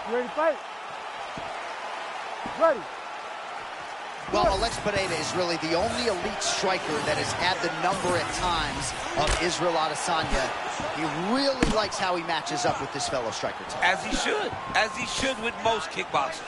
You ready to fight? Ready. Well, Alex Pereira is really the only elite striker that has had the number at times of Israel Adesanya. He really likes how he matches up with this fellow striker tonight. As he should with most kickboxers.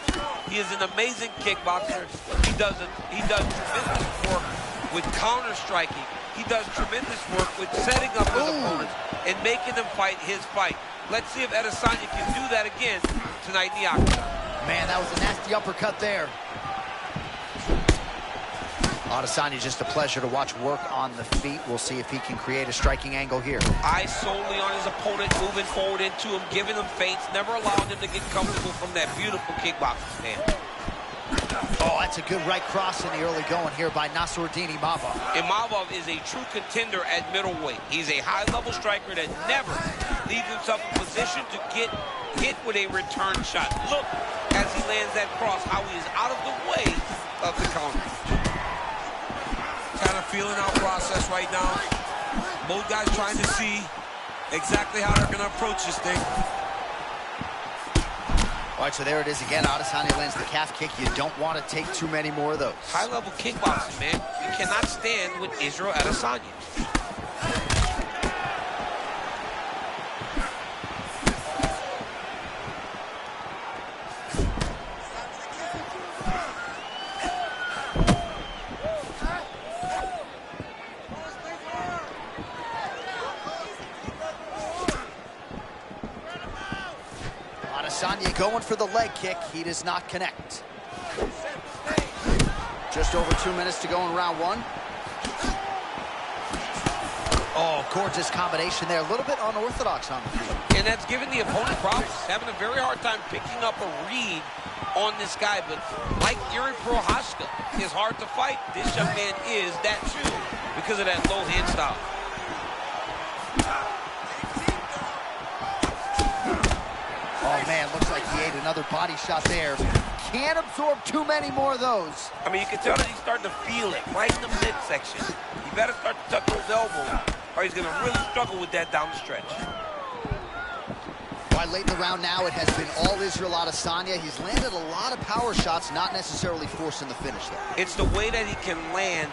He is an amazing kickboxer. He does tremendous work with counter striking. He does tremendous work with setting up his opponents and making them fight his fight. Let's see if Adesanya can do that again tonight in the octagon. Man, that was a nasty uppercut there. Adesanya, just a pleasure to watch work on the feet. We'll see if he can create a striking angle here. Eyes solely on his opponent, moving forward into him, giving him feints, never allowing him to get comfortable from that beautiful kickboxing stand. Oh, that's a good right cross in the early going here by Nassourdine Imavov. Imavov is a true contender at middleweight. He's a high-level striker that never leaves himself in position to get hit with a return shot. Look, as he lands that cross, how he is out of the way of the counter. Kind of feeling out process right now. Both guys trying to see exactly how they're going to approach this thing. All right, so there it is again. Adesanya lands the calf kick. You don't want to take too many more of those. High-level kickboxing, man. You cannot stand with Israel Adesanya. Adesanya going for the leg kick. He does not connect. Just over 2 minutes to go in round one. Oh, gorgeous combination there. A little bit unorthodox on the feet. And that's giving the opponent problems. Having a very hard time picking up a read on this guy. But like Yuri Prochazka is hard to fight, this young man is that too because of that low hand style. Oh, man, looks like he ate another body shot there. Can't absorb too many more of those. I mean, you can tell that he's starting to feel it right in the midsection. You better start to tuck those elbows, or he's going to really struggle with that down the stretch. Right, late in the round now, it has been all Israel Adesanya. He's landed a lot of power shots, not necessarily forcing the finish, though. It's the way that he can land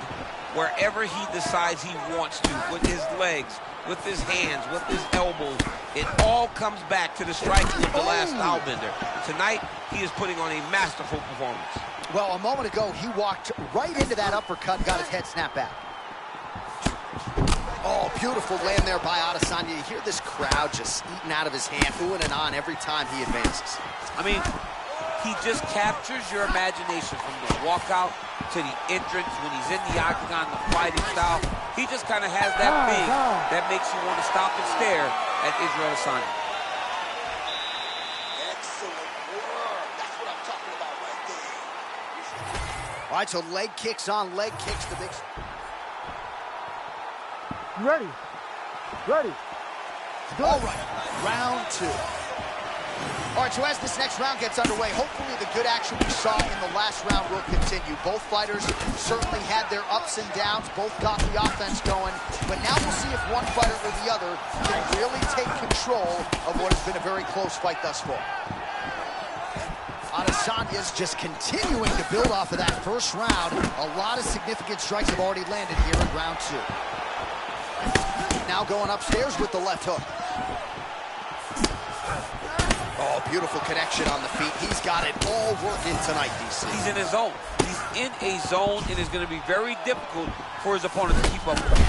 wherever he decides he wants to, with his legs, with his hands, with his elbows. It all comes back to the striking of the last stylebender. Tonight, he is putting on a masterful performance. Well, a moment ago, he walked right into that uppercut and got his head snapped back. Oh, beautiful land there by Adesanya. You hear this crowd just eating out of his hand, oohing and on every time he advances. I mean, he just captures your imagination from the walkout to the entrance when he's in the octagon, the fighting style. He just kind of has that thing that makes you want to stop and stare at Israel Adesanya. Excellent work. That's what I'm talking about right there. All right, so leg kicks on leg kicks. The big... Ready. Ready. All right, round two. All right, so as this next round gets underway, hopefully the good action we saw in the last round will continue. Both fighters certainly had their ups and downs. Both got the offense going. But now we'll see if one fighter or the other can really take control of what has been a very close fight thus far. Adesanya's just continuing to build off of that first round. A lot of significant strikes have already landed here in round two. Now going upstairs with the left hook. Oh, beautiful connection on the feet. He's got it all working tonight, DC. He's in his zone. He's in a zone, and it's going to be very difficult for his opponent to keep up with him.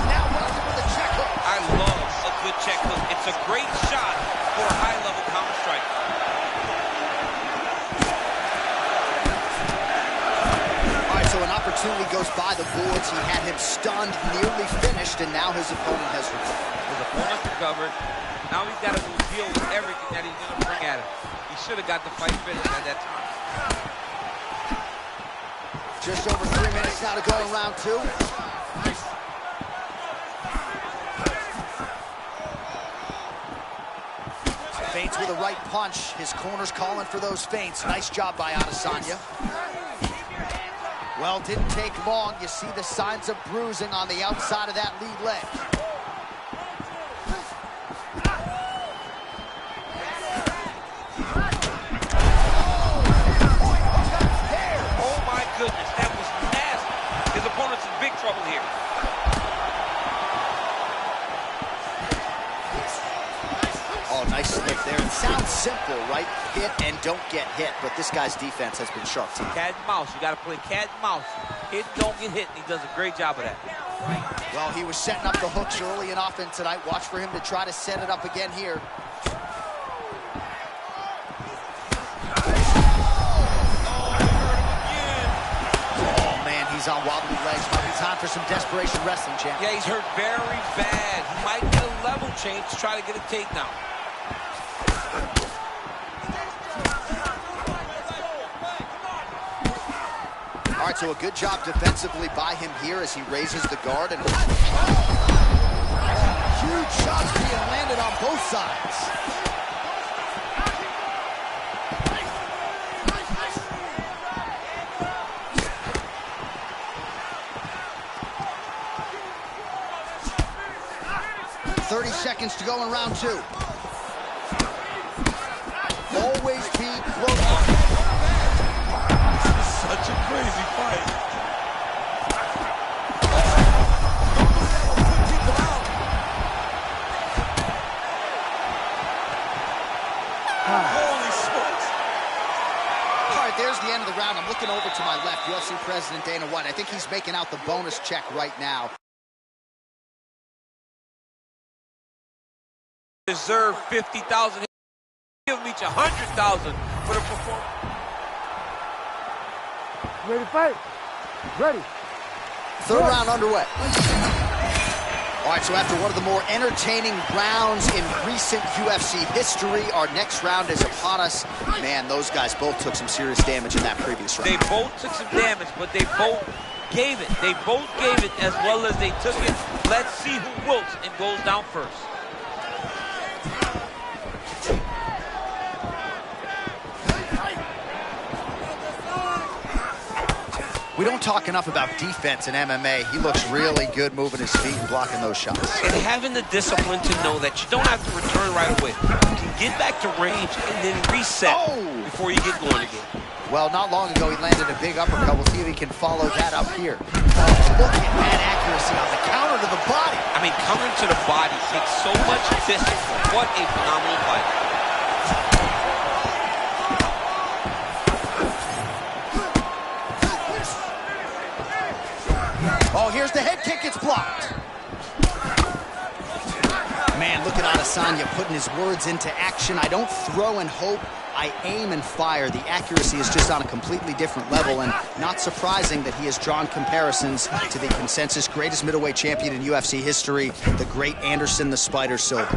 Now welcome with a check hook. I love a good check hook. It's a great shot for a high-level counter strike. All right, so an opportunity goes by the boards. He had him stunned, nearly finished, and now his opponent has recovered. His opponent recovered. Now he's got to deal with everything that he's going to bring at him. He should have got the fight finished at that time. Just over 3 minutes now to go in round two. Feints with a right punch. His corner's calling for those feints. Nice job by Adesanya. Well, didn't take long. You see the signs of bruising on the outside of that lead leg. don't get hit, but this guy's defense has been sharp tonight. Cat and mouse. You got to play cat and mouse. Hit, don't get hit, and he does a great job of that. Well, he was setting up the hooks early and often tonight. Watch for him to try to set it up again here. Oh, man, he's on wobbly legs. Might be time for some desperation wrestling, champ. Yeah, he's hurt very bad. He might get a level change to try to get a takedown. All right, so a good job defensively by him here as he raises the guard. And huge shots being landed on both sides. .30 seconds to go in round 2. Always be close. Such a crazy fight. Holy smokes. All right, there's the end of the round. I'm looking over to my left, UFC President Dana White. I think he's making out the bonus check right now. Deserve 50,000. Give him each 100,000 for the performance. Ready to fight? Ready. Third round underway. All right, so after one of the more entertaining rounds in recent UFC history, our next round is upon us. Man, those guys both took some serious damage in that previous round. They both took some damage, but they both gave it. They both gave it as well as they took it. Let's see who wilts and goes down first. We don't talk enough about defense in MMA. He looks really good moving his feet and blocking those shots. And having the discipline to know that you don't have to return right away. You can get back to range and then reset before you get going again. Well, not long ago, he landed a big uppercut. We'll see if he can follow that up here. Look at that accuracy on the counter to the body. I mean, countering to the body takes so much distance. What a phenomenal fight. Oh, here's the head kick. It's blocked. Man, look at Adesanya putting his words into action. I don't throw and hope. I aim and fire. The accuracy is just on a completely different level, and not surprising that he has drawn comparisons to the consensus greatest middleweight champion in UFC history, the great Anderson the Spider Silva.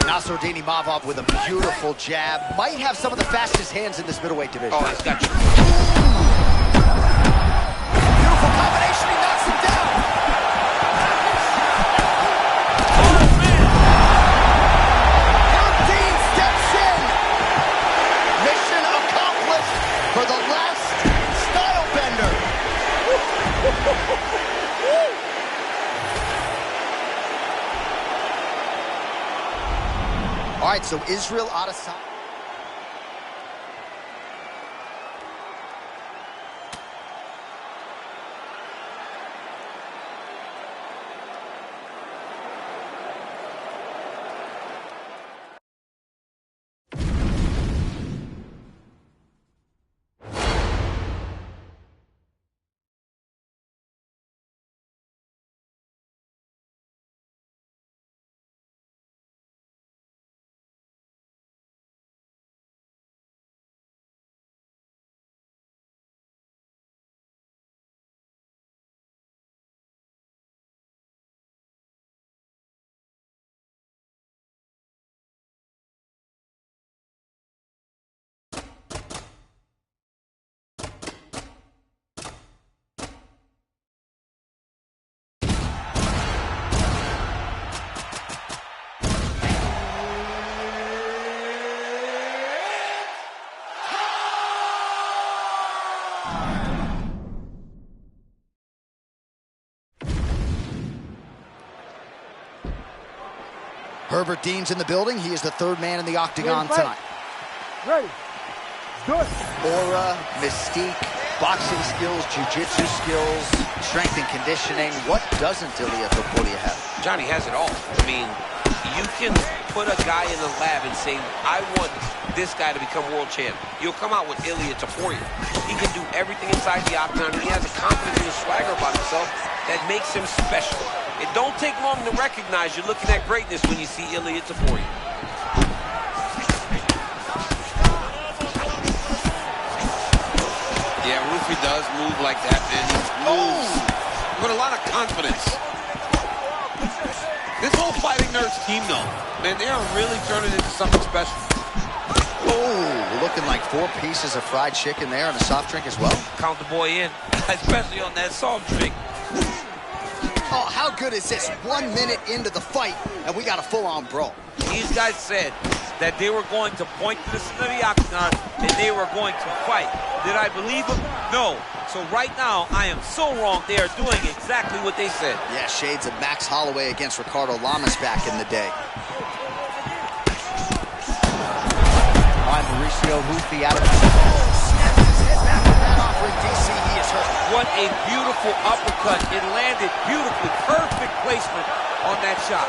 Nassourdini Mavov with a beautiful jab. Might have some of the fastest hands in this middleweight division. Oh, he's got you. Beautiful combination. He knocks him down. Steps in. Mission accomplished for the last style bender. All right, so Israel Adesanya. Herbert Dean's in the building. He is the third man in the octagon tonight. Ready. Do it. Aura, mystique, boxing skills, jiu-jitsu skills, strength and conditioning. What doesn't Ilia Topuria have? Johnny has it all. I mean, You can put a guy in the lab and say, I want this guy to become world champ. You'll come out with Ilia Topuria. He can do everything inside the octagon, and he has a confidence and a swagger about himself that makes him special. It don't take long to recognize you're looking at greatness when you see Ilia Topuria. Yeah, Rufy does move like that, and he moves with a lot of confidence. This whole Fighting Nerds team, though, man, they are really turning into something special. Oh, looking like 4 pieces of fried chicken there and a soft drink as well. Count the boy in, especially on that soft drink. Oh, how good is this? 1 minute into the fight, and we got a full-on brawl. These guys said that they were going to point to the center of the octagon and they were going to fight. Did I believe them? No. So right now, I am so wrong. They are doing exactly what they said. Yeah, shades of Max Holloway against Ricardo Lamas back in the day. All right, Mauricio Rufy out of his... snaps his head back with that offering. DC, he is hurt. What a beautiful uppercut. It landed beautifully. Perfect placement on that shot.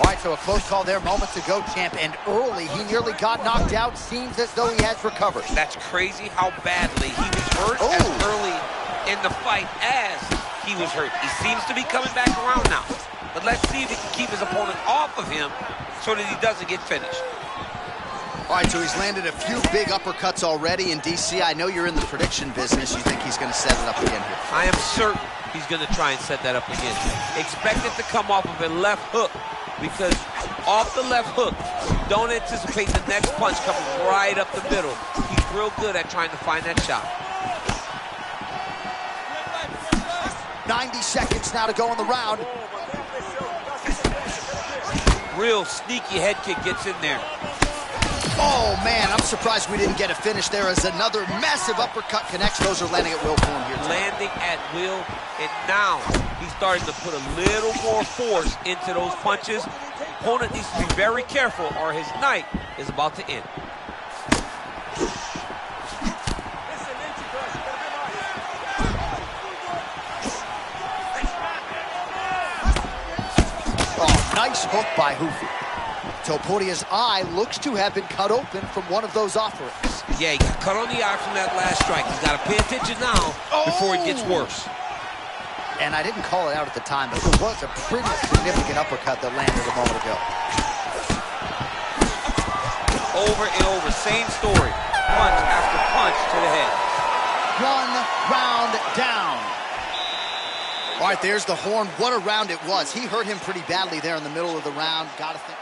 All right, so a close call there moments ago, champ, and early he nearly got knocked out. Seems as though he has recovered. That's crazy how badly he was hurt as early in the fight as he was hurt. He seems to be coming back around now. But let's see if he can keep his opponent off of him so that he doesn't get finished. All right, so he's landed a few big uppercuts already. In DC, I know you're in the prediction business. You think he's going to set it up again here? I am certain he's going to try and set that up again. Expect it to come off of a left hook, because off the left hook, don't anticipate the next punch coming right up the middle. He's real good at trying to find that shot. 90 seconds now to go in the round. Real sneaky head kick gets in there. Oh, man, I'm surprised we didn't get a finish there as another massive uppercut connects. Those are landing at will for him here tonight. Landing at will, and now he's starting to put a little more force into those punches. Opponent needs to be very careful or his night is about to end. Oh, nice hook by Rufy. Topuria's eye looks to have been cut open from one of those offerings. Yeah, he got cut on the eye from that last strike. He's got to pay attention now before it gets worse. And I didn't call it out at the time, but it was a pretty significant uppercut that landed a moment ago. Over and over, same story. Punch after punch to the head. 1 round down. All right, there's the horn. What a round it was. He hurt him pretty badly there in the middle of the round. Got to think.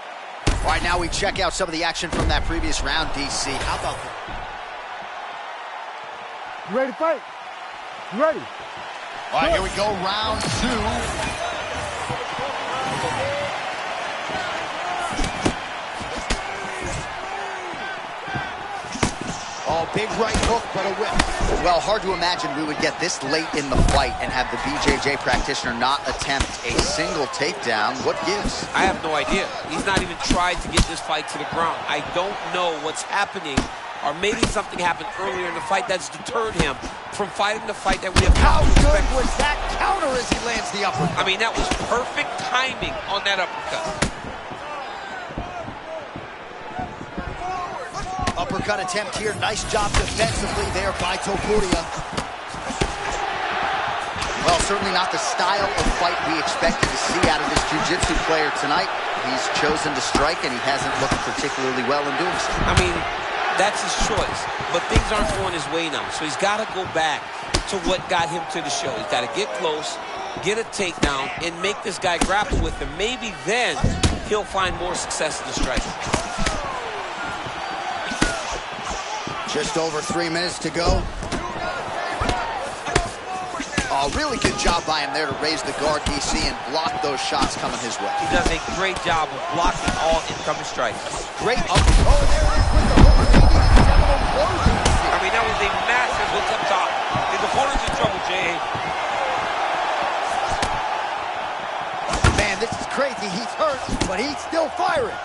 All right, now we check out some of the action from that previous round, DC. How about that? You ready to fight? You ready? All right, here we go, round 2. Oh, big right hook, but a whip. Well, hard to imagine we would get this late in the fight and have the BJJ practitioner not attempt a single takedown. What gives? I have no idea. He's not even tried to get this fight to the ground. I don't know what's happening, or maybe something happened earlier in the fight that's deterred him from fighting the fight that we have How come to good expect. was that counter as he lands the uppercut? I mean, that was perfect timing on that uppercut. Uppercut attempt here. Nice job defensively there by Topuria. Well, certainly not the style of fight we expected to see out of this jiu-jitsu player tonight. He's chosen to strike, and he hasn't looked particularly well in doing so. I mean, that's his choice, but things aren't going his way now. So he's got to go back to what got him to the show. He's got to get close, get a takedown, and make this guy grapple with him. Maybe then he'll find more success in the striking. Just over 3 minutes to go. Oh, really good job by him there to raise the guard, DC, and block those shots coming his way. He does a great job of blocking all incoming strikes. Great up. Oh, there it is with the hook. Maybe the seminal blows. I mean, that was a massive hook up top. His opponent's in trouble, Jay. Man, this is crazy. He's hurt, but he's still firing.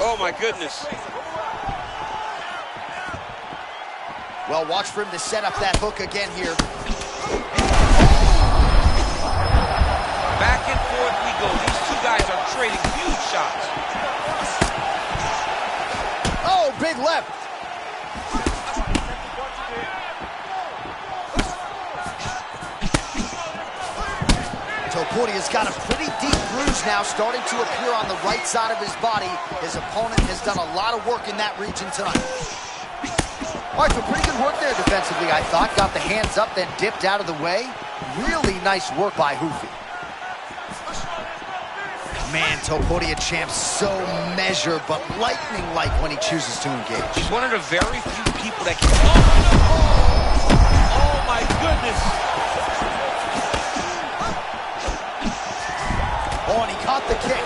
Oh my goodness. Well, watch for him to set up that hook again here. Back and forth we go. These two guys are trading huge shots. Oh, big left. Topuria's got a pretty deep bruise now starting to appear on the right side of his body. His opponent has done a lot of work in that region tonight. All right, so pretty good work there defensively, I thought. Got the hands up, then dipped out of the way. Really nice work by Hoofy. Man, Topuria champ so measured, but lightning-like when he chooses to engage. He's one of the very few people that can... Oh my goodness! Oh, and he caught the kick.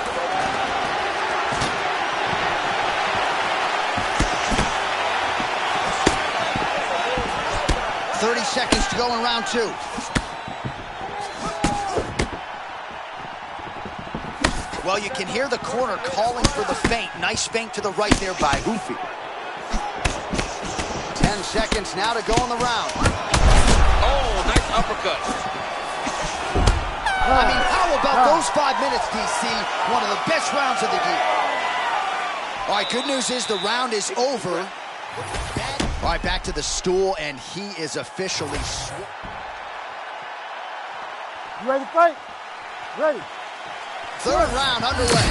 .30 seconds to go in round 2. Well, you can hear the corner calling for the feint. Nice feint to the right there by Hoofy. 10 seconds now to go in the round. Oh, nice uppercut. I mean, how about those 5 minutes, DC? One of the best rounds of the year. All right, good news is the round is over. All right, back to the stool, and he is officially... You ready to fight? Ready. Third round underway.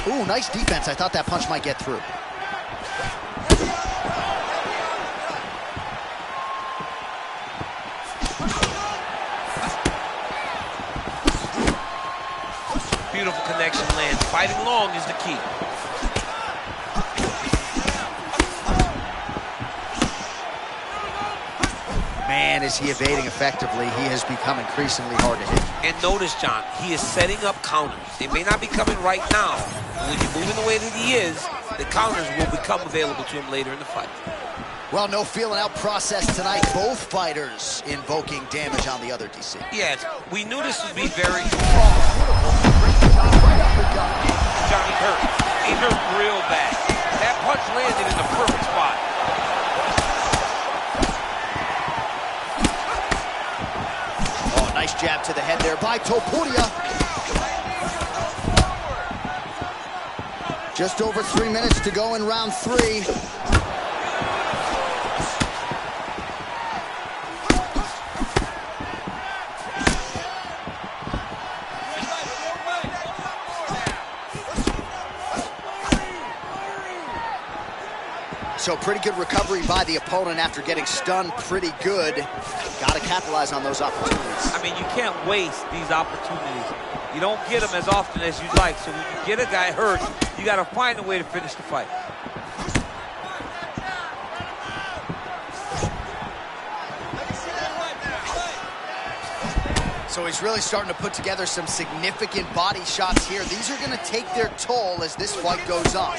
Ooh, nice defense. I thought that punch might get through. Beautiful connection lands. Fighting long is the key. Man, is he evading effectively. He has become increasingly hard to hit. And notice, John, he is setting up counters. They may not be coming right now, but when you're moving the way that he is, the counters will become available to him later in the fight. Well, no feeling out process tonight. Both fighters invoking damage on the other, DC. Yes, we knew this would be very... Johnny hurt. He hurt real bad. That punch landed in the perfect spot. Oh, nice jab to the head there by Topuria. Just over 3 minutes to go in round 3. So pretty good recovery by the opponent after getting stunned pretty good. Got to capitalize on those opportunities. I mean, you can't waste these opportunities. You don't get them as often as you'd like. So when you get a guy hurt, you got to find a way to finish the fight. So he's really starting to put together some significant body shots here. These are going to take their toll as this fight goes on.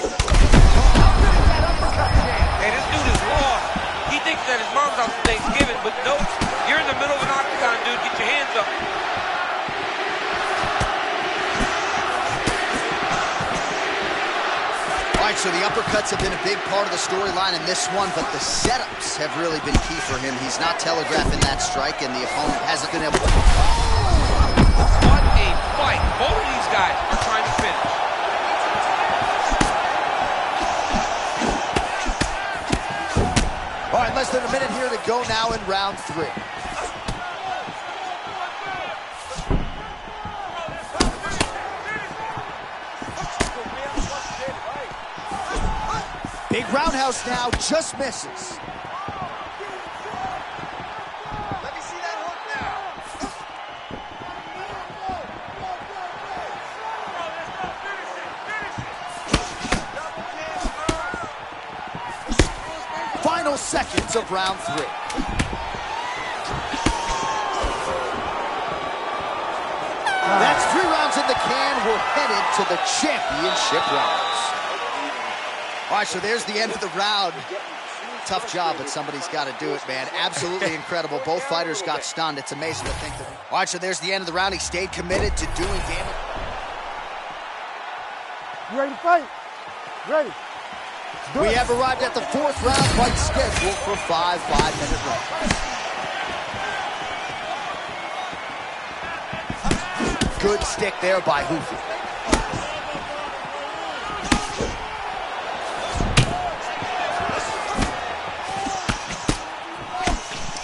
Hey, this dude is lost. He thinks that his mom's out for Thanksgiving, but no, you're in the middle of an octagon, dude. Get your hands up. All right, so the uppercuts have been a big part of the storyline in this one, but the setups have really been key for him. He's not telegraphing that strike, and the opponent hasn't been able to... What a fight. Both of these guys are trying to finish. All right, less than a minute here to go now in round 3. Big roundhouse now, just misses. Let me see that hook now. Final seconds of round 3. That's 3 rounds in the can. We're headed to the championship rounds. All right, so there's the end of the round. Tough job, but somebody's got to do it, man. Absolutely incredible. Both fighters got stunned. It's amazing to think that. All right, so there's the end of the round. He stayed committed to doing damage. You ready to fight? Ready. We have arrived at the 4th round fight scheduled for 5 5-minute rounds. Good stick there by Hoofy.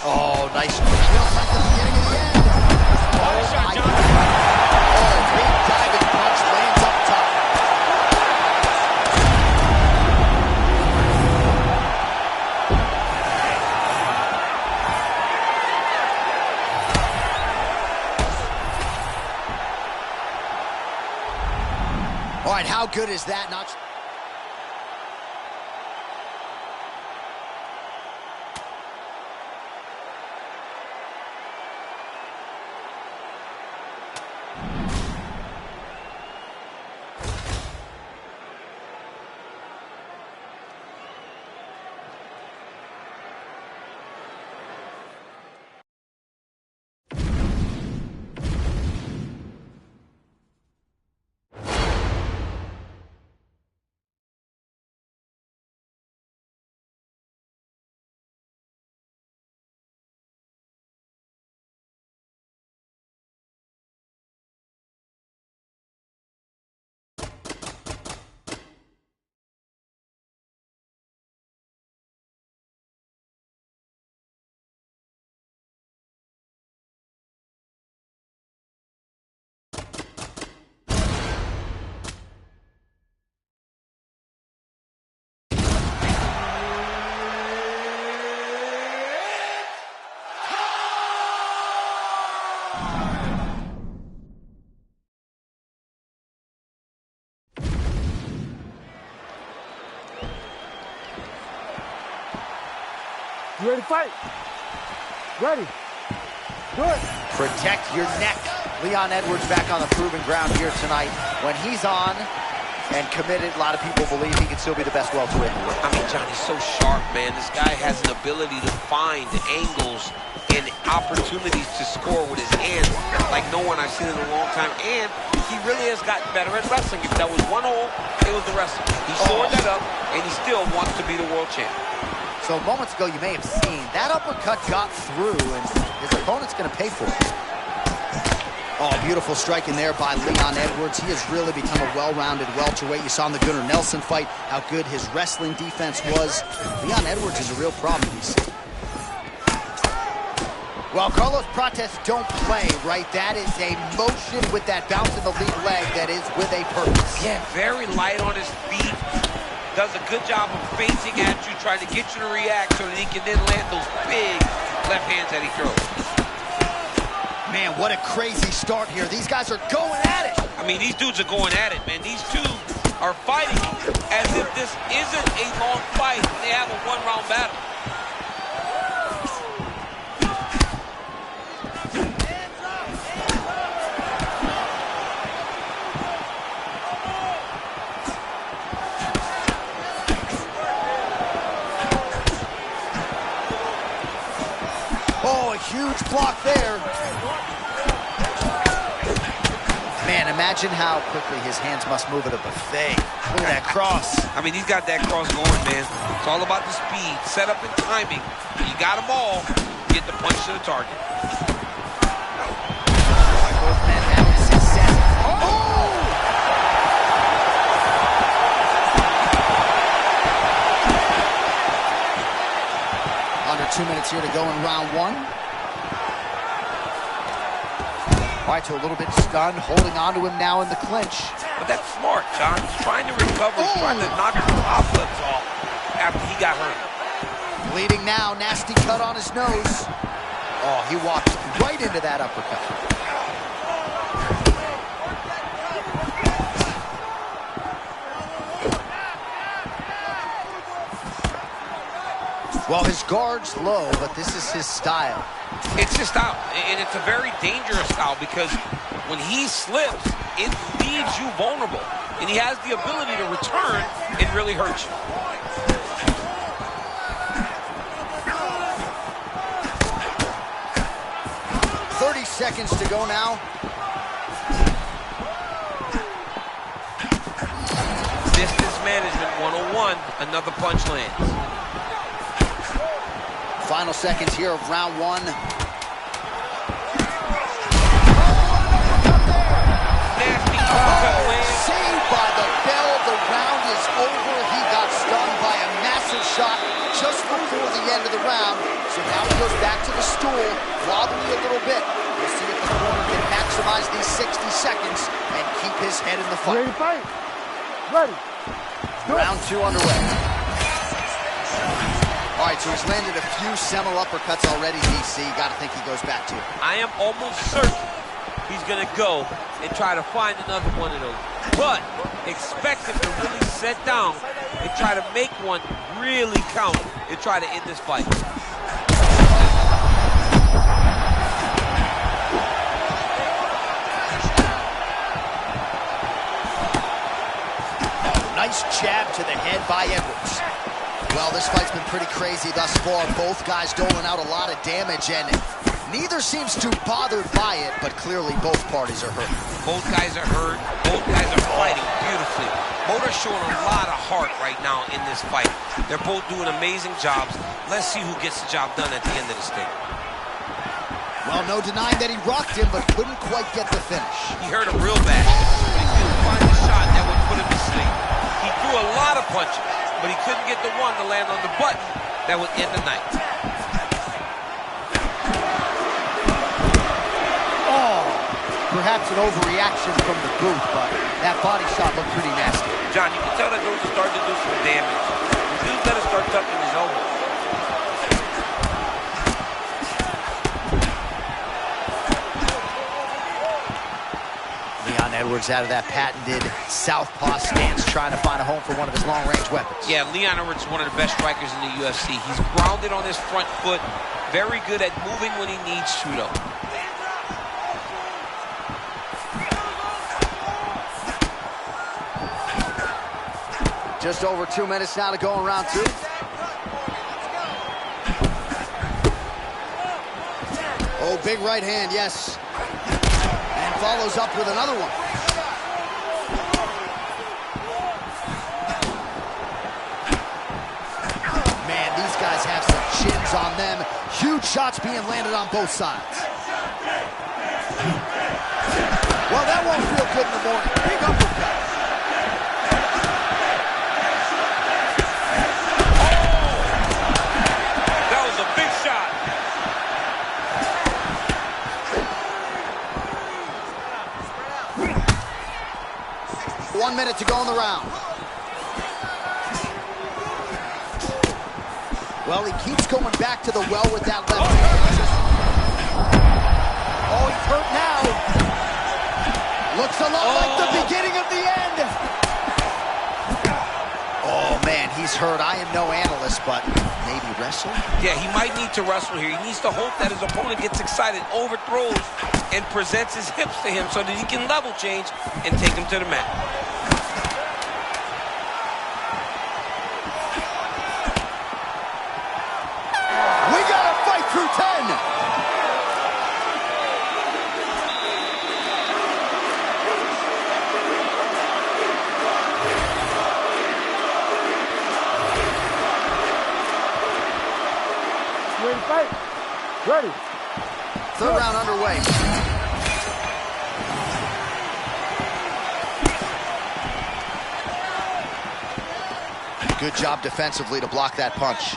Oh, nice. Big diving punch lands up top. All right, how good is that? Not. You ready to fight? Ready. Good. Protect your neck. Leon Edwards back on the proven ground here tonight. When he's on and committed, a lot of people believe he can still be the best welterweight in the world. I mean, John, he's so sharp, man. This guy has an ability to find angles and opportunities to score with his hands like no one I've seen in a long time. And he really has gotten better at wrestling. If that was one hole, it was the wrestling. He stored that up, and he still wants to be the world champ. So moments ago, you may have seen that uppercut got through, and his opponent's going to pay for it. Oh, beautiful striking there by Leon Edwards. He has really become a well-rounded welterweight. You saw in the Gunnar Nelson fight how good his wrestling defense was. Leon Edwards is a real problem. Well, Carlos Prates don't play, right? That is a motion with that bounce in the lead leg that is with a purpose. Yeah, very light on his feet. Does a good job of facing at you, trying to get you to react so that he can then land those big left hands that he throws. Man, what a crazy start here. These guys are going at it. I mean, these dudes are going at it, man. These two are fighting as if this isn't a long fight. They have a one-round battle. Oh, a huge block there. Man, imagine how quickly his hands must move at a buffet. Look at that cross. I mean, he's got that cross going, man. It's all about the speed, setup, and timing. You got them all, get the punch to the target. Both men having success. Oh! Under 2 minutes here to go in round one. All right, so a little bit stunned, holding on to him now in the clinch. But that's smart, John. He's trying to recover. He's trying to knock the cobwebs off after he got hurt. Bleeding now, nasty cut on his nose. Oh, he walked right into that uppercut. Well, his guard's low, but this is his style. It's his style, and it's a very dangerous style because when he slips, it leaves you vulnerable, and he has the ability to return and really hurt you. Seconds to go now. management 101. Another punch lands. Final seconds here of round one. Nasty uppercut lands. Saved by the bell. The round is over. He got stunned by a massive shot just before the end of the round. So now he goes back to the stool, wobbling a little bit. We'll see if the corner can maximize these 60 seconds and keep his head in the fight. Ready to fight? Ready. Round two underway. All right, so he's landed a few seminal uppercuts already, DC. Got to think he goes back to it. I am almost certain he's going to go and try to find another one of those. But expect him to really set down and try to make one really count and try to end this fight. Nice jab to the head by Edwards. Well, this fight's been pretty crazy thus far. Both guys doling out a lot of damage, and neither seems too bothered by it, but clearly both parties are hurt. Both guys are hurt. Both guys are fighting beautifully. Both are showing a lot of heart right now in this fight. They're both doing amazing jobs. Let's see who gets the job done at the end of this thing. Well, no denying that he rocked him, but couldn't quite get the finish. He hurt him real bad, but he couldn't find the shot that would put him to sleep. He threw a lot of punches, but he couldn't get the one to land on the button that would end the night. Oh, perhaps an overreaction from the booth, but that body shot looked pretty nasty. John, you can tell that those are starting to do some damage. The dude's got to start tucking his elbows. Edwards out of that patented southpaw stance, trying to find a home for one of his long-range weapons. Yeah, Leon Edwards is one of the best strikers in the UFC. He's grounded on his front foot, very good at moving when he needs to, though. Just over 2 minutes now to go in round two. Oh, big right hand, yes. And follows up with another one. Man, these guys have some chins on them. Huge shots being landed on both sides. Well, that won't feel good in the morning. Big uppercut. That was a big shot. 1 minute to go in the round. Well, he keeps going back to the well with that left hand. Oh, he's hurt now. Looks a lot like the beginning of the end. Oh, man, he's hurt. I am no analyst, but maybe wrestle? Yeah, he might need to wrestle here. He needs to hope that his opponent gets excited, overthrows, and presents his hips to him so that he can level change and take him to the mat. We got to fight through 10. Ready to fight? Ready. Third round underway. Good job defensively to block that punch.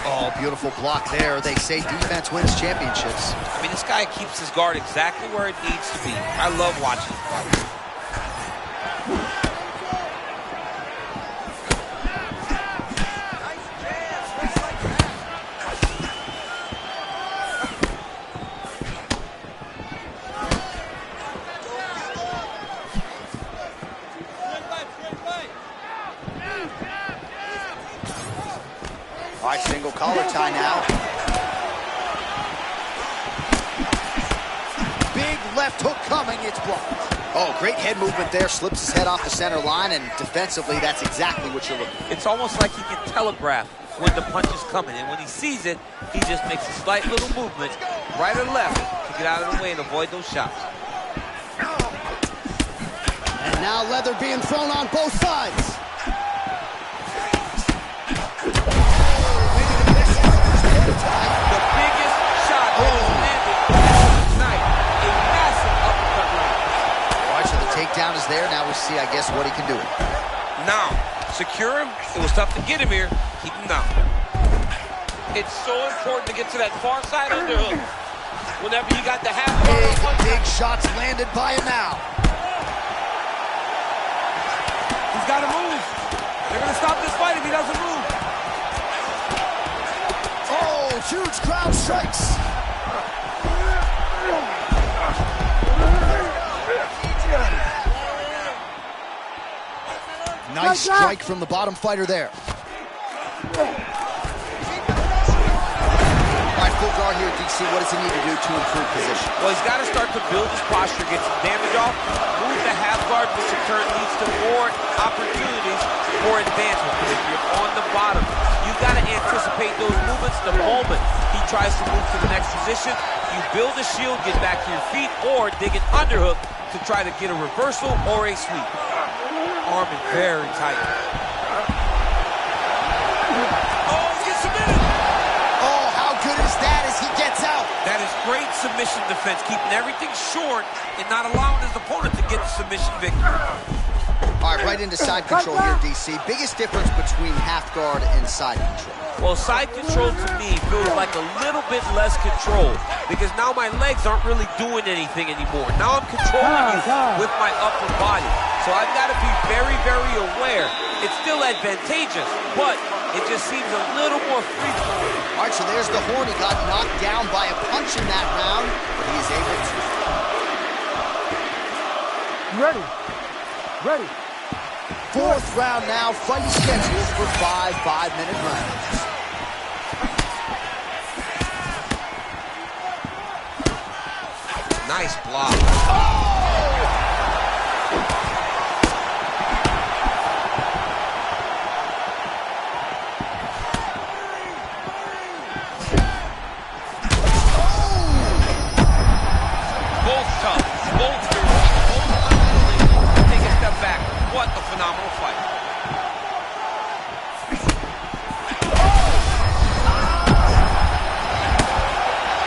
Oh, beautiful block there. They say defense wins championships. I mean, this guy keeps his guard exactly where it needs to be. I love watching him fight. All right, single collar tie now. Big left hook coming, it's blocked. Oh, great head movement there. Slips his head off the center line, and defensively, that's exactly what you're looking for. It's almost like he can telegraph when the punch is coming, and when he sees it, he just makes a slight little movement, right or left, to get out of the way and avoid those shots. And now leather being thrown on both sides. The biggest shot that has landed tonight, a massive uppercut right. All right, so the takedown is there. Now we see, I guess, what he can do. Now, secure him. It was tough to get him here. Keep him down. It's so important to get to that far side underhook. Whenever you got the half guard. Big shots landed by him now. He's got to move. They're going to stop this fight if he doesn't move. Oh, huge crowd strikes. Nice strike from the bottom fighter there. All right, full guard here, DC. What does he need to do to improve position? Well, he's got to start to build his posture, get some damage off, move the half guard, which in turn leads to more opportunities for advancement. But if you're on the bottom, you've got to anticipate those movements the moment he tries to move to the next position. You build a shield, get back to your feet, or dig an underhook to try to get a reversal or a sweep. Arm in very tight. Oh, he gets submitted! Oh, how good is that as he gets out? That is great submission defense, keeping everything short and not allowing his opponent to get the submission victory. All right, right into side control here, DC. Biggest difference between half guard and side control? Well, side control to me feels like a little bit less control because now my legs aren't really doing anything anymore. Now I'm controlling you with my upper body. So I've got to be very, very aware. It's still advantageous, but it just seems a little more free flowing. All right, so there's the horn. He got knocked down by a punch in that round, but he is able to. Ready. Ready. Fourth round now, fight scheduled for 5 5-minute rounds. Nice block. Both tough, both fierce, both unwilling to take a step back. What a phenomenal fight.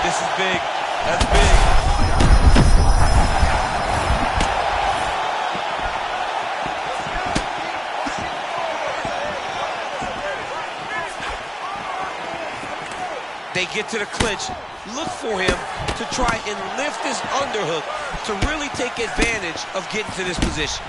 This is big. That's big. They get to the clinch. Look for him to try and lift his underhook to really take advantage of getting to this position.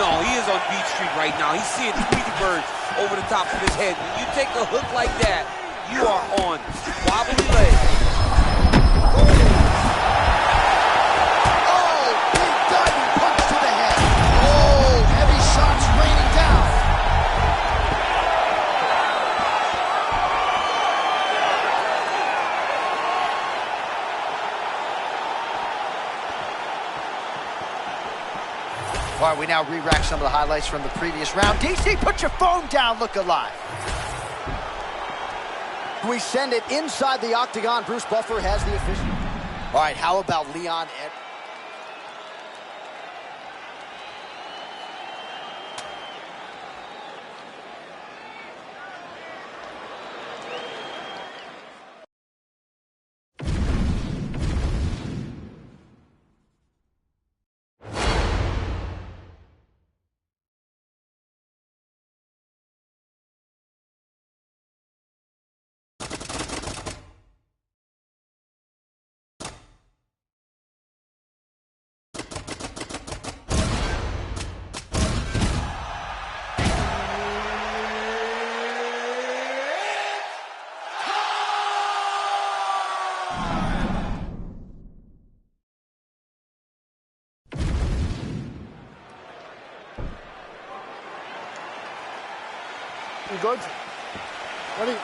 No, he is on Beach Street right now. He's seeing Tweety birds over the top of his head. When you take a hook like that, you are on wobbly legs. Oh, big diving punch to the head. Oh, heavy shots raining down. All right, we now re-rack some of the highlights from the previous round. DC, put your phone down, look alive. We send it inside the octagon. Bruce Buffer has the official. All right, how about Leon Edwards? You good? Ready?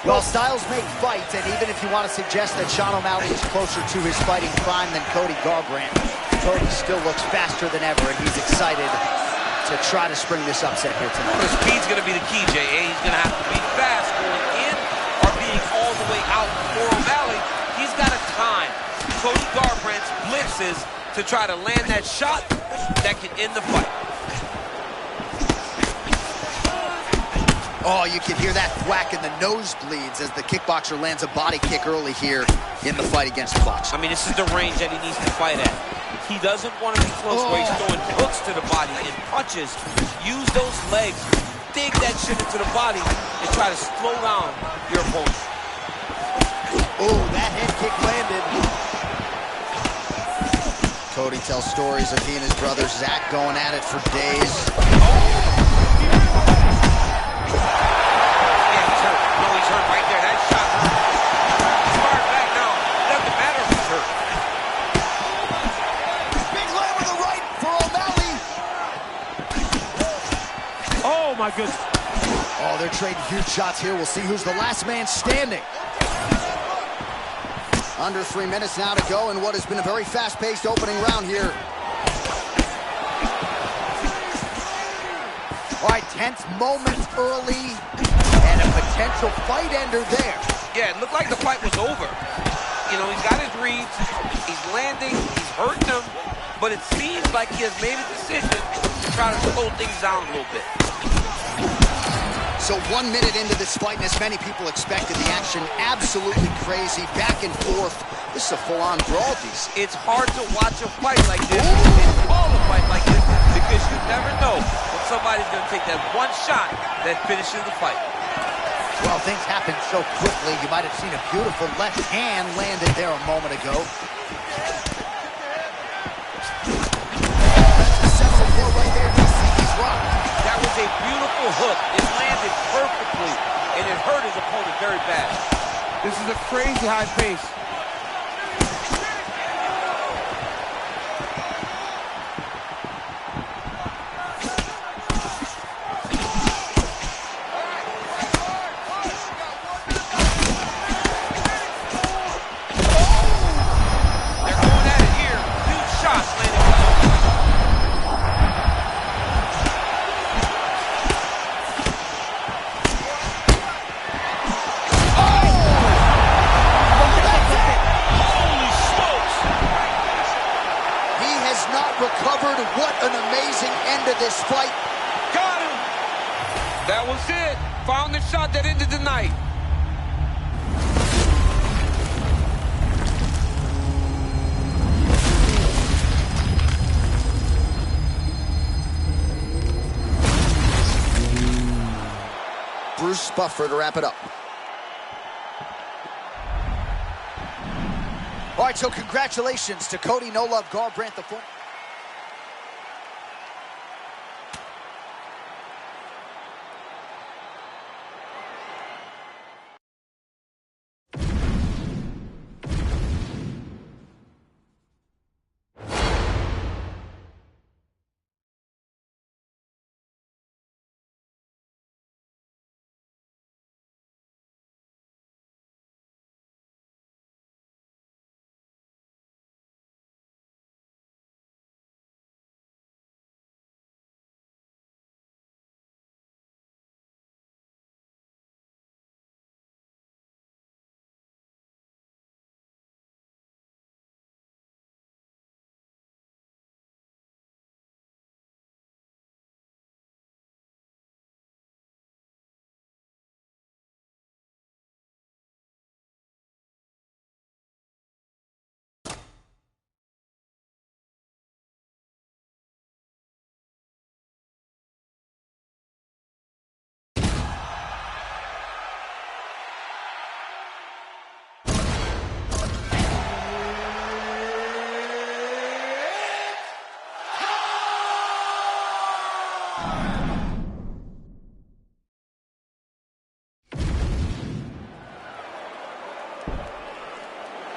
Well, styles make fights, and even if you want to suggest that Sean O'Malley is closer to his fighting prime than Cody Garbrandt, Cody still looks faster than ever, and he's excited to try to spring this upset here tonight. The speed's going to be the key, J.A. He's going to have to be fast going in or being all the way out for O'Malley. He's got to time Cody Garbrandt's blitzes to try to land that shot that can end the fight. Oh, you can hear that thwack in the nosebleeds as the kickboxer lands a body kick early here in the fight against the boxer. I mean, this is the range that he needs to fight at. He doesn't want to be close where he's throwing hooks to the body and punches. Use those legs, dig that shit into the body, and try to slow down your opponent. Oh, that head kick landed. Cody tells stories of he and his brother Zach going at it for days. He's hurt right there. That shot hurt. He's fired back now. It doesn't matter if he's hurt. Big leg with the right for O'Malley. Oh, my goodness. Oh, they're trading huge shots here. We'll see who's the last man standing. Under 3 minutes now to go in what has been a very fast-paced opening round here. All right, tense moments early. And a potential fight ender there. Yeah, it looked like the fight was over. You know, he's got his reads, he's landing, he's hurting them, but it seems like he has made a decision to try to slow things down a little bit. So 1 minute into this fight, and as many people expected, the action absolutely crazy, back and forth. This is a full-on brawl, DC. It's hard to watch a fight like this and call a fight like this because you never know when somebody's going to take that one shot that finishes the fight. Well, things happen so quickly. You might have seen a beautiful left hand landed there a moment ago. Several more right there. He's rocked. That was a beautiful hook. It landed perfectly, and it hurt his opponent very bad. This is a crazy high pace. Recovered. What an amazing end to this fight. Got him. That was it. Found the shot that ended the night. Bruce Buffer to wrap it up. All right, so congratulations to Cody No Love Garbrandt, the former.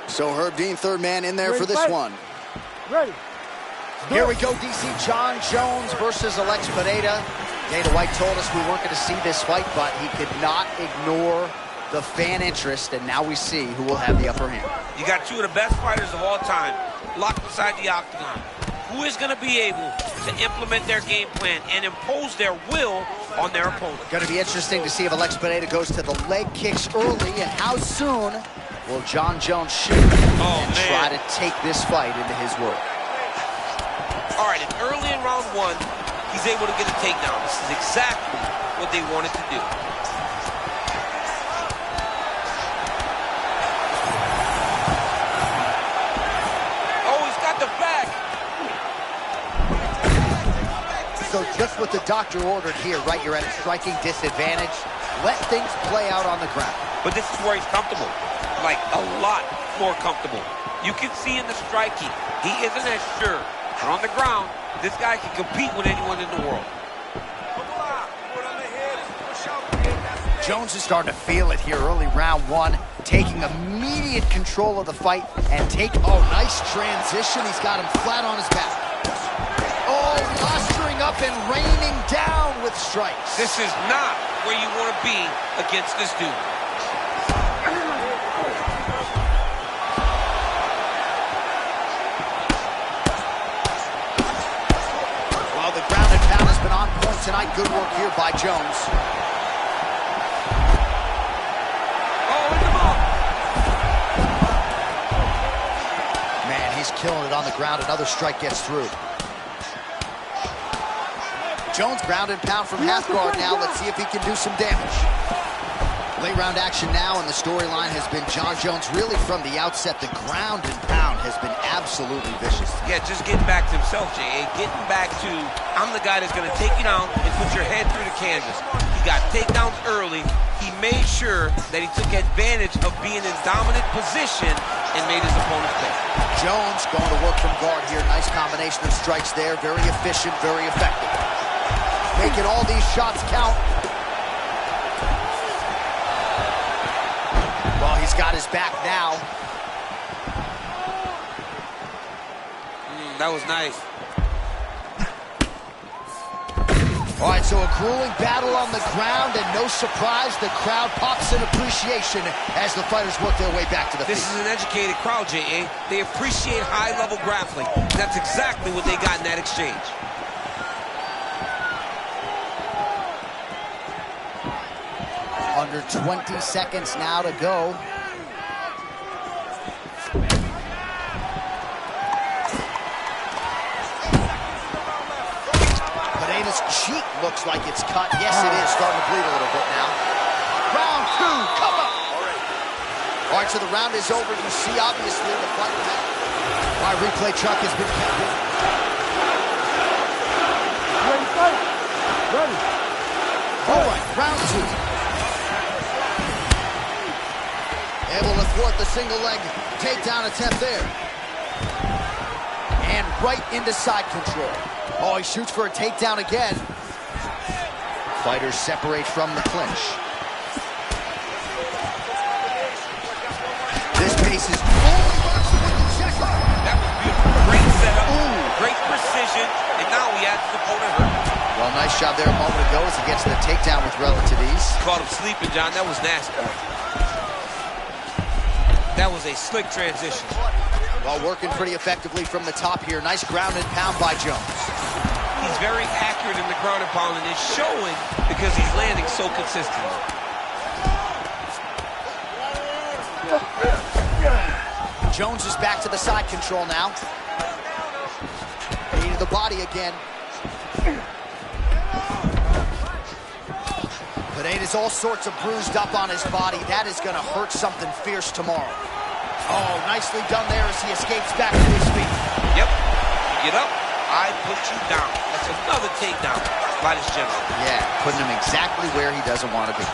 So Herb Dean, third man in there for this one. Ready. Here we go, DC. John Jones versus Alex Pereira. Dana White told us we weren't going to see this fight, but he could not ignore the fan interest, and now we see who will have the upper hand. You got two of the best fighters of all time locked inside the octagon. Who is going to be able to implement their game plan and impose their will on their opponent? Going to be interesting to see if Alex Pineda goes to the leg kicks early, and how soon will Jon Jones shoot and try to take this fight into his world. All right, and early in round one, he's able to get a takedown. This is exactly what they wanted to do. Oh, he's got the back. So just what the doctor ordered here, right? You're at a striking disadvantage. Let things play out on the ground. But this is where he's comfortable, like a lot more comfortable. You can see in the striking, he isn't as sure. But on the ground, this guy can compete with anyone in the world. Jones is starting to feel it here early round one, taking immediate control of the fight and oh, nice transition. He's got him flat on his back. Oh, posturing up and raining down with strikes. This is not where you want to be against this dude. Well, the ground and pound has been on point tonight. Good work here by Jones. Man, he's killing it on the ground. Another strike gets through. Jones ground and pound from half guard now. Let's see if he can do some damage. Late round action now, and the storyline has been Jon Jones really from the outset. The ground and pound has been absolutely vicious. Yeah, just getting back to himself, J.A. Getting back to, I'm the guy that's going to take you down and put your head through the canvas. He got takedowns early. He made sure that he took advantage of being in dominant position and made his opponent pay. Jones going to work from guard here. Nice combination of strikes there. Very efficient, very effective. Making all these shots count. Well, he's got his back now. That was nice. All right, so a grueling battle on the ground, and no surprise, the crowd pops in appreciation as the fighters work their way back to the This feet. is an educated crowd, J.A. They appreciate high-level grappling. That's exactly what they got in that exchange. Under 20 seconds now to go. Pineda's cheek looks like it's cut. Yes, it is. Starting to bleed a little bit now. Round two, come on. All right, so the round is over. You see, obviously, the fight. My replay truck has been kept busy. Ready, fight? Ready. All right, round two. Able to thwart the single leg takedown attempt there. And right into side control. Oh, he shoots for a takedown again. Fighters separate from the clinch. This pace is... That was beautiful. Great setup, great precision, and now he adds the opponent hurt. Well, nice job there a moment ago as he gets the takedown with relative ease. Caught him sleeping, John. That was nasty. That was a slick transition. Well, working pretty effectively from the top here. Nice ground and pound by Jones. He's very accurate in the ground and pound, and it's showing because he's landing so consistently. Jones is back to the side control now. Knee to the body again. Pineda's all sorts of bruised up on his body. That is going to hurt something fierce tomorrow. Oh, nicely done there as he escapes back to his feet. Yep. You get up, I put you down. That's another takedown by this gentleman. Yeah, putting him exactly where he doesn't want to be.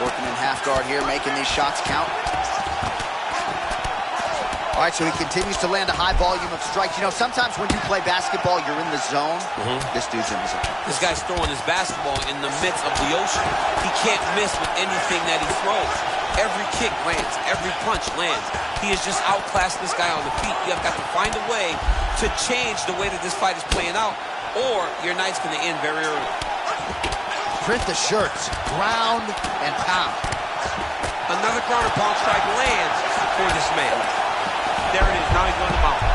Working in half guard here, making these shots count. All right, so he continues to land a high volume of strikes. You know, sometimes when you play basketball, you're in the zone. This dude's in the zone. This guy's throwing his basketball in the midst of the ocean. He can't miss with anything that he throws. Every kick lands. Every punch lands. He has just outclassed this guy on the feet. You have got to find a way to change the way that this fight is playing out, or your night's going to end very early. Print the shirts, ground and pound. Another ground and pound strike lands for this man. There it is, now he's on the mountain.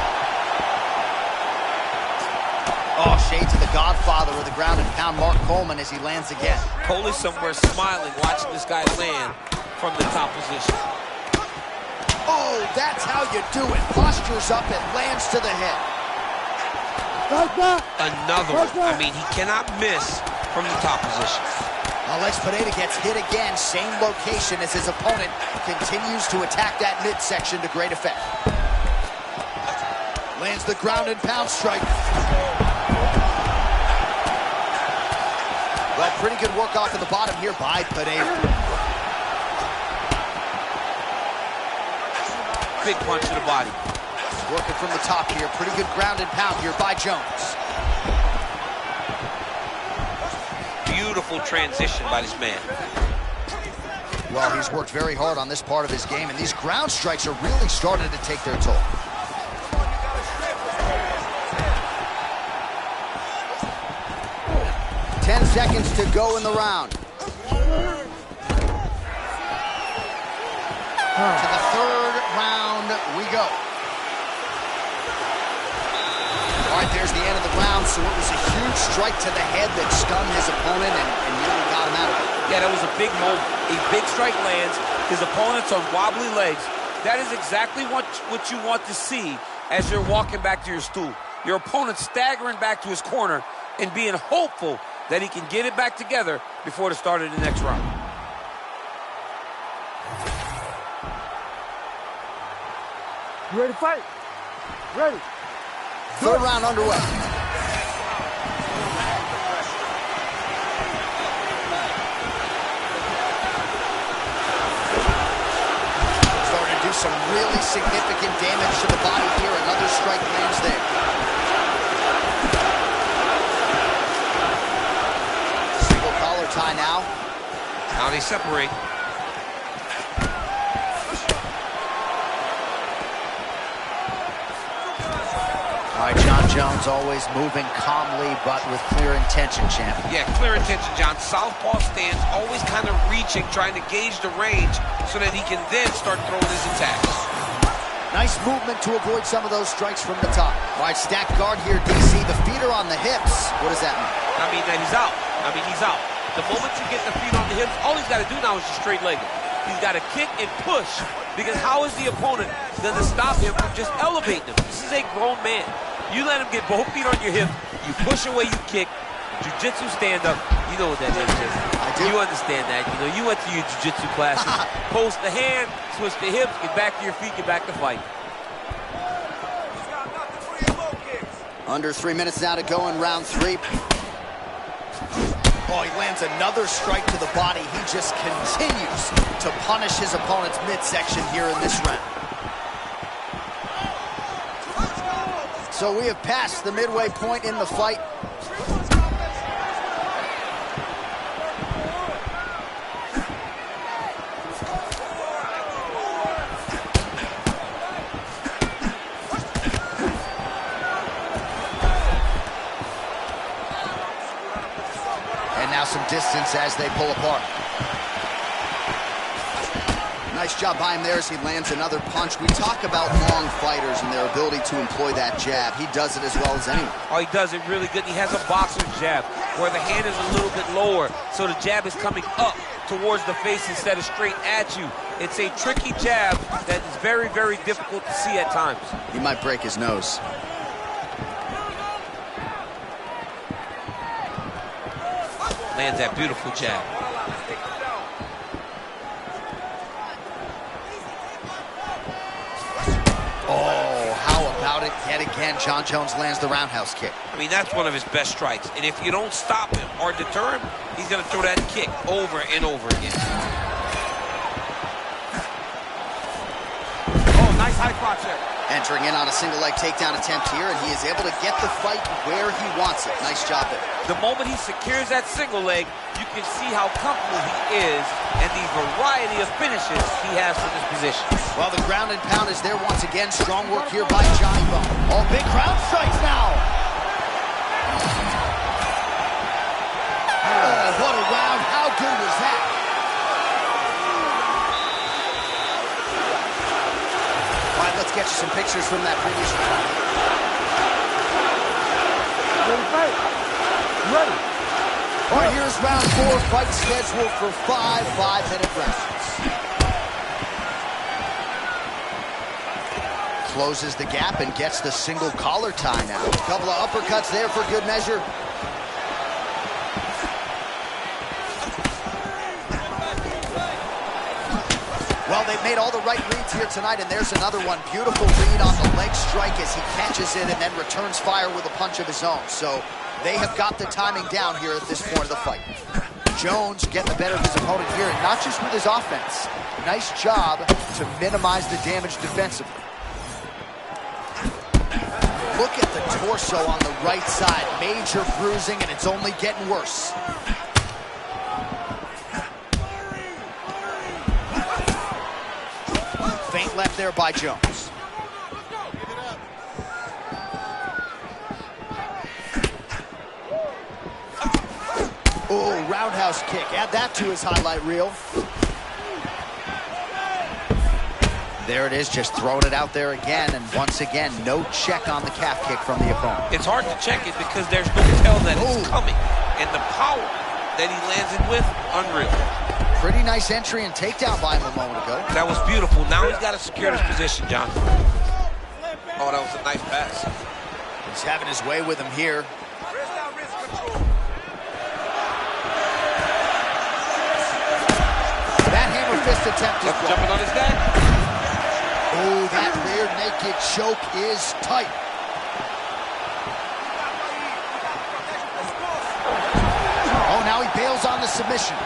Oh, shades of the Godfather with the ground and pound Mark Coleman as he lands again. Cole is somewhere smiling, watching this guy land from the top position. Oh, that's how you do it. Postures up and lands to the head. Like that. Another one. I mean, he cannot miss from the top position. Alex Pineda gets hit again, same location as his opponent, continues to attack that midsection to great effect. Lands the ground and pound strike. Well, pretty good work off of the bottom here by Pineda. Big punch to the body. Working from the top here, pretty good ground and pound here by Jones. Beautiful transition by this man. Well, he's worked very hard on this part of his game, and these ground strikes are really starting to take their toll. Ten seconds to go in the round. To the third round we go. All right, there's the end of the round, so it was a huge strike to the head that stunned his opponent and nearly got him out of it. Yeah, that was a big moment. A big strike lands. His opponent's on wobbly legs. That is exactly what you want to see as you're walking back to your stool. Your opponent staggering back to his corner and being hopeful that he can get it back together before the start of the next round. You ready to fight? Ready. Third round underway. Starting to do some really significant damage to the body here. Another strike lands there. Single collar tie now. Now they separate. All right, John Jones always moving calmly, but with clear intention, champ. Yeah, clear intention, John. Southpaw stance, always kind of reaching, trying to gauge the range so that he can then start throwing his attacks. Nice movement to avoid some of those strikes from the top. All right, stacked guard here, DC. The feet are on the hips. What does that mean? I mean that he's out. He's out. The moment you get the feet on the hips, all he's got to do now is just straight leg it. He's got to kick and push, because how is the opponent going to stop him from just elevating him? This is a grown man. You let him get both feet on your hip, you push away, you kick, jiu-jitsu stand-up. You know what that is, Jim. I do. You understand that. You know, you went to your jiu-jitsu classes. Post the hand, switch the hips, get back to your feet, get back to fight. Under 3 minutes now to go in round three. Oh, he lands another strike to the body. He just continues to punish his opponent's midsection here in this round. So we have passed the midway point in the fight. And now some distance as they pull apart. Nice job by him there as he lands another punch. We talk about long fighters and their ability to employ that jab. He does it as well as anyone. Oh, he does it really good. He has a boxer's jab where the hand is a little bit lower, so the jab is coming up towards the face instead of straight at you. It's a tricky jab that is very, very difficult to see at times. He might break his nose. Lands that beautiful jab. Oh, how about it yet again? John Jones lands the roundhouse kick. I mean, that's one of his best strikes. And if you don't stop him or deter him, he's going to throw that kick over and over again. Oh, nice high crotch there. Entering in on a single leg takedown attempt here, and he is able to get the fight where he wants it. Nice job there. The moment he secures that single leg, you can see how comfortable he is and the variety of finishes he has from this position. Well, the ground and pound is there once again. Strong work here by Johnny Bone. Oh, big crowd strikes now. Oh, what a round. good was that? All right, let's get you some pictures from that previous round. Ready, fight. Ready. All right, here's round 4, fight scheduled for 5 5-minute rounds. Closes the gap and gets the single collar tie now. A couple of uppercuts there for good measure. Well, they've made all the right reads here tonight, and there's another one. Beautiful read on the leg strike as he catches it and then returns fire with a punch of his own. So they have got the timing down here at this point of the fight. Jones getting the better of his opponent here, and not just with his offense. Nice job to minimize the damage defensively. Look at the torso on the right side. Major bruising, and it's only getting worse. Feint left there by Jones. Oh, roundhouse kick. Add that to his highlight reel. There it is, just throwing it out there again, and once again, no check on the calf kick from the opponent. It's hard to check it because there's no tell that it's coming, and the power that he lands it with, unreal. Pretty nice entry and takedown by him a moment ago. That was beautiful. Now he's got to secure his position, John. Oh, that was a nice pass. He's having his way with him here. That hammer fist attempt is jumping on his neck. Oh, that rear naked choke is tight. Oh, now he bails on the submission.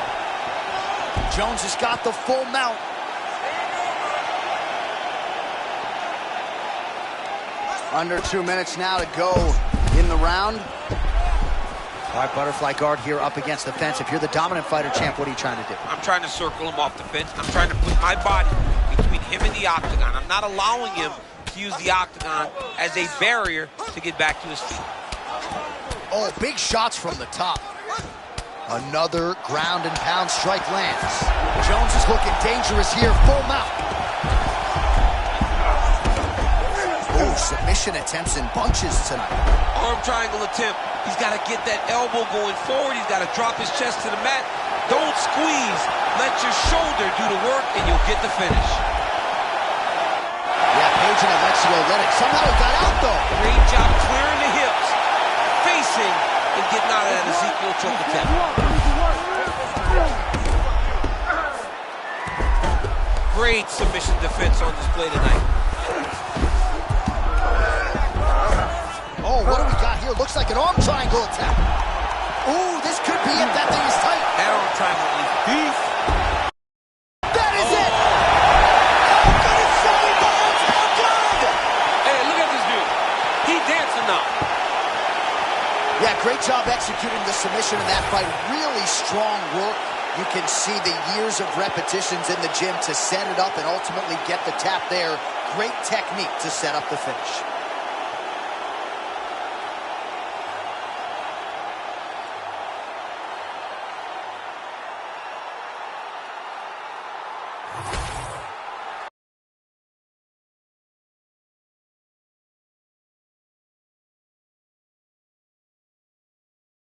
Jones has got the full mount. Under 2 minutes now to go in the round. All right, butterfly guard here up against the fence. If you're the dominant fighter, champ, what are you trying to do? I'm trying to circle him off the fence. I'm trying to put my body between him and the octagon. I'm not allowing him to use the octagon as a barrier to get back to his feet. Oh, big shots from the top. Another ground and pound strike lands. Jones is looking dangerous here, full mount. Oh, submission attempts in bunches tonight. Arm triangle attempt. He's got to get that elbow going forward. He's got to drop his chest to the mat. Don't squeeze. Let your shoulder do the work, and you'll get the finish. Yeah, Paging and Alexio let it. Somehow he got out, though. Great job clearing the hips, facing, and getting out of that Ezekiel choke attempt. Great submission defense on display tonight. Oh, what do we got here? Looks like an arm triangle attack. Ooh, this could be it. That thing is tight. That arm triangle is beef. That is it! How good is Joey Barnes? How good! Hey, look at this dude. He dancing now. Yeah, great job executing the submission in that fight. Really strong work. You can see the years of repetitions in the gym to set it up and ultimately get the tap there. Great technique to set up the finish.